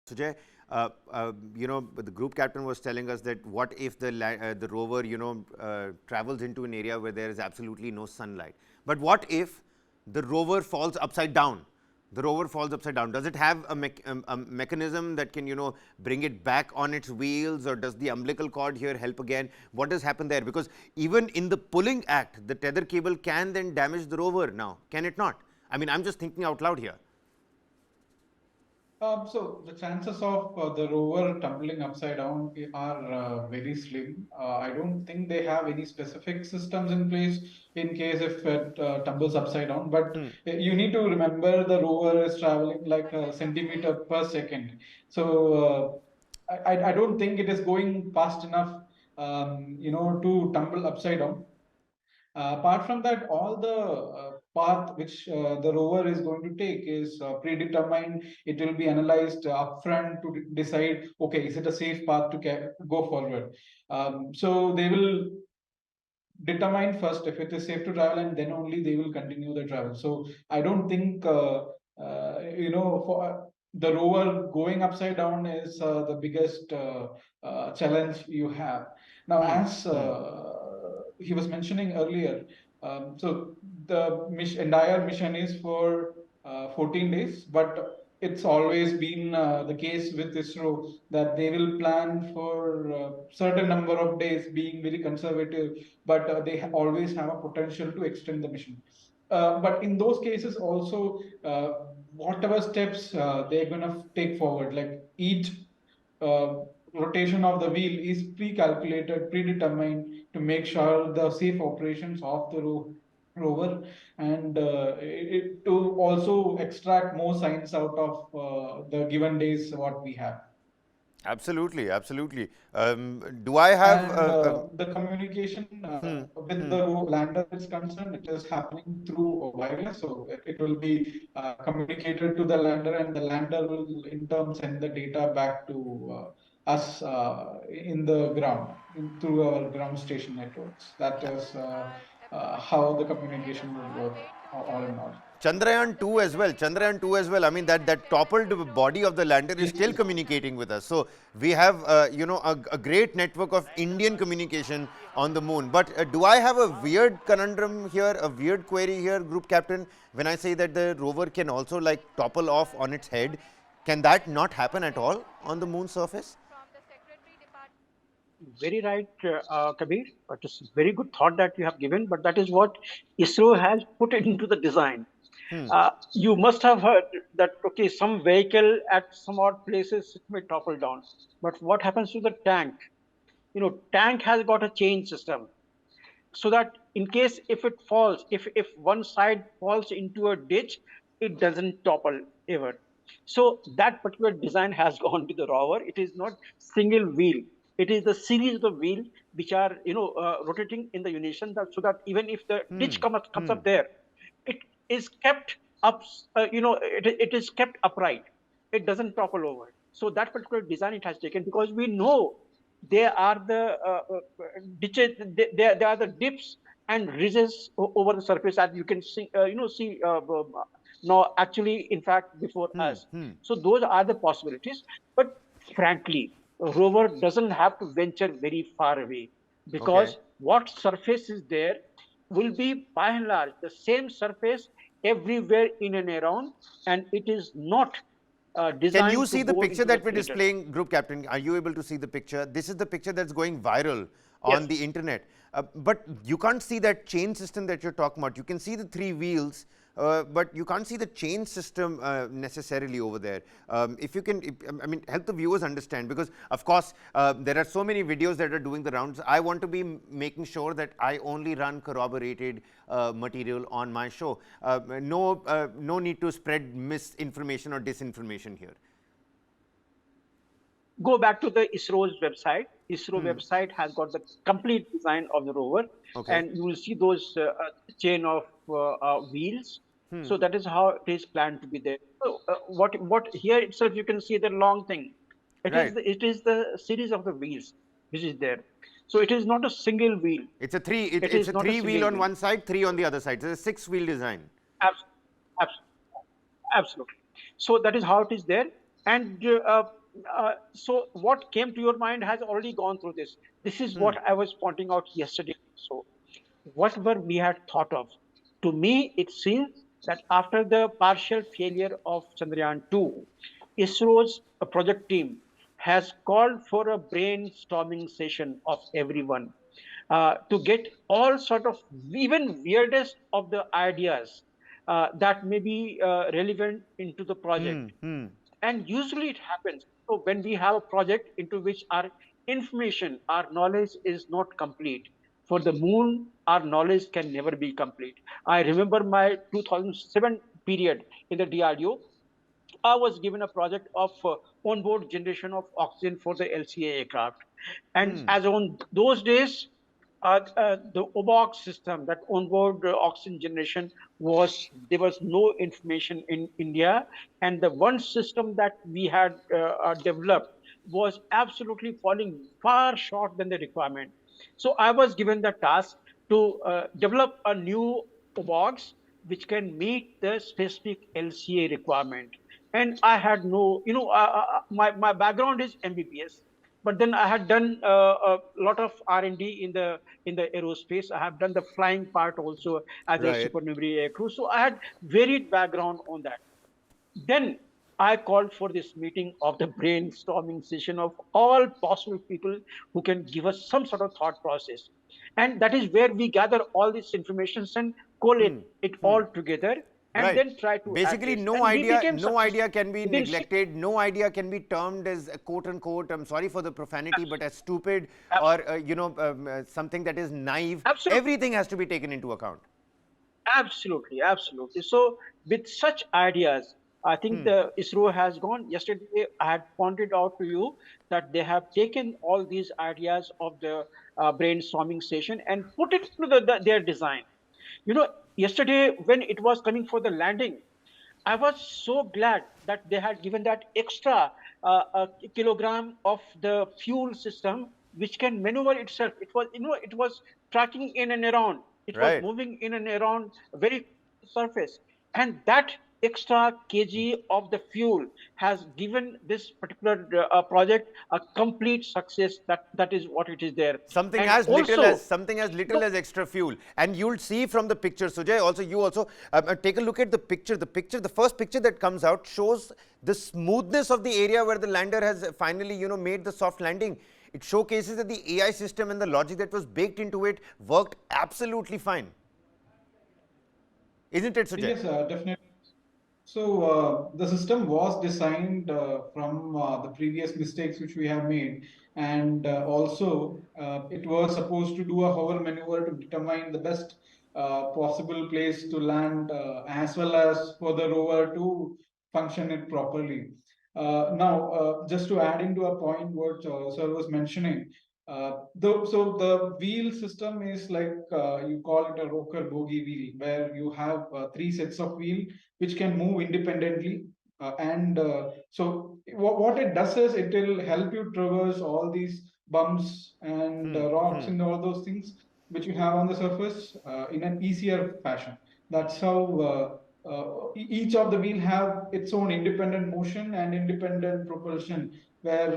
Sujay, the group captain was telling us that what if the rover, travels into an area where there is absolutely no sunlight? But what if the rover falls upside down? The rover falls upside down. Does it have a mechanism that can, bring it back on its wheels, or does the umbilical cord here help again? What does happen there? Because even in the pulling act, the tether cable can then damage the rover now, can it not? I mean, I'm just thinking out loud here. So the chances of the rover tumbling upside down are very slim. I don't think they have any specific systems in place in case if it tumbles upside down. But Hmm. you need to remember the rover is traveling like a centimeter per second. So I don't think it is going fast enough, to tumble upside down. Apart from that, all the path which the rover is going to take is predetermined. It will be analyzed upfront to decide, okay, is it a safe path to go forward? So they will determine first if it is safe to travel, and then only they will continue the travel. So I don't think, for the rover going upside down is the biggest challenge you have. Now, Hmm. as Hmm. he was mentioning earlier, so the entire mission is for 14 days, but it's always been the case with ISRO that they will plan for a certain number of days, being very conservative, but they always have a potential to extend the mission. But in those cases, also, whatever steps they're going to take forward, like each uh, rotation of the wheel is pre-calculated, predetermined to make sure the safe operations of the rover, and to also extract more science out of the given days what we have. Absolutely, absolutely. Do I have And the communication hmm, with hmm. the lander is concerned, it is happening through wireless. So it will be communicated to the lander, and the lander will in turn send the data back to us in the ground, through our ground station networks. That is how the communication would work, all in all. Chandrayaan 2 as well. Chandrayaan 2 as well. I mean, that toppled body of the lander is Yes, still yes. communicating with us. So we have, a great network of Indian communication on the moon. But do I have a weird conundrum here, a weird query here, Group Captain, when I say that the rover can also like topple off on its head? Can that not happen at all on the moon's surface? Very right, Kabir. But it's a very good thought that you have given. But that is what ISRO has put into the design. Hmm. You must have heard that okay, some vehicle at some odd places it may topple down. But what happens to the tank? Tank has got a chain system, so that in case if it falls, if one side falls into a ditch, it doesn't topple ever. So that particular design has gone to the rover. It is not single wheel, it is the series of wheel which are rotating in the unison, so that even if the ditch Hmm. comes Hmm. up there, it is kept up, it is kept upright, it doesn't topple over. So that particular design it has taken, because we know they are the ditches, they are the dips and ridges over the surface, as you can see now actually in fact before Hmm. us. Hmm. So those are the possibilities. But frankly, a rover doesn't have to venture very far away, Okay. because what surface is there will be by and large the same surface everywhere in and around, and it is not Can you designed to see the go picture into the that we're crater. displaying, Group Captain? Are you able to see the picture? This is the picture that's going viral on Yes. the internet. But you can't see that chain system that you're talking about. You can see the three wheels, but you can't see the chain system necessarily over there. If you can, I mean, help the viewers understand, because of course there are so many videos that are doing the rounds. I want to be making sure that I only run corroborated material on my show. No need to spread misinformation or disinformation here. Go back to the ISRO's website. ISRO Hmm. website has got the complete design of the rover, Okay. and you will see those chain of wheels. Hmm. So that is how it is planned to be there. So, what here itself you can see the long thing. Right. It is the series of the wheels which is there. So it is not a single wheel. It's a three. It It's is a not a three wheel single on wheel. one side, three on the other side. It's a six-wheel design. Abs- abs- Absolutely. So that is how it is there. And So what came to your mind has already gone through this. This is what I was pointing out yesterday. So whatever we had thought of, to me it seems that after the partial failure of Chandrayaan 2, ISRO's project team has called for a brainstorming session of everyone to get all sort of even weirdest of the ideas that may be relevant into the project. And usually it happens, so when we have a project into which our information, our knowledge is not complete. For the moon, our knowledge can never be complete. I remember my 2007 period in the DRDO. I was given a project of onboard generation of oxygen for the LCA aircraft. And as on those days, the OBOX system, that onboard oxygen generation, there was no information in India, and the one system that we had developed was absolutely falling far short than the requirement. So I was given the task to develop a new OBOX which can meet the specific LCA requirement. And I had no, my background is MBBS, but then I had done a lot of R&D in the aerospace. I have done the flying part also as a Right. supernumerary aircrew. So I had varied background on that. Then I called for this meeting of the brainstorming session of all possible people who can give us some sort of thought process. And that is where we gather all this information and collate it all together and Right. then try to Basically, address. And we became no idea successful. can be Within six, neglected. No idea can be termed as quote unquote. I'm sorry for the profanity, but as stupid or absolutely, something that is naive. absolutely. Everything has to be taken into account. Absolutely, absolutely. So, with such ideas, I think the ISRO has gone. Yesterday, I had pointed out to you that they have taken all these ideas of the brainstorming session and put it to their design. You know, yesterday when it was coming for the landing, I was so glad that they had given that extra kilogram of the fuel system, which can maneuver itself. It was, it was tracking in and around. It was Right. moving in and around very surface, and that extra kg of the fuel has given this particular project a complete success. That is what it is there, and also, Something as you little know, as extra fuel, and you'll see from the picture, Sujay. Also, you also take a look at the picture. The first picture that comes out shows the smoothness of the area where the lander has finally, made the soft landing. It showcases that the AI system and the logic that was baked into it worked absolutely fine, isn't it, Sujay? Yes, definitely. So the system was designed from the previous mistakes which we have made, and also it was supposed to do a hover maneuver to determine the best possible place to land, as well as for the rover to function it properly. Now, just to add into a point what sir was mentioning, so the wheel system is like you call it a rocker bogie wheel, where you have three sets of wheel which can move independently. And so what it does is it will help you traverse all these bumps and rocks and all those things which you have on the surface in an easier fashion. That's how each of the wheel have its own independent motion and independent propulsion, where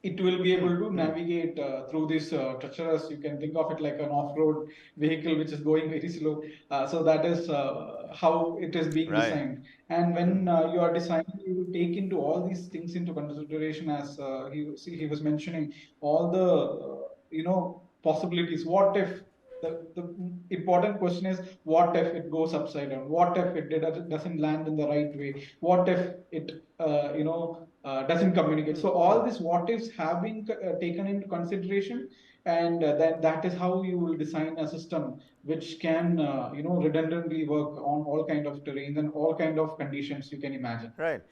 it will be able to navigate through this treacherous, you can think of it like an off-road vehicle which is going very slow. So that is how it is being Right. designed. And when you are designing, you will take into all these things into consideration, as he was mentioning all the possibilities. What if the important question is, what if it goes upside down? What if it doesn't land in the right way? What if it doesn't communicate? So all these what ifs have been taken into consideration, and then that is how you will design a system which can redundantly work on all kind of terrains and all kind of conditions you can imagine. Right.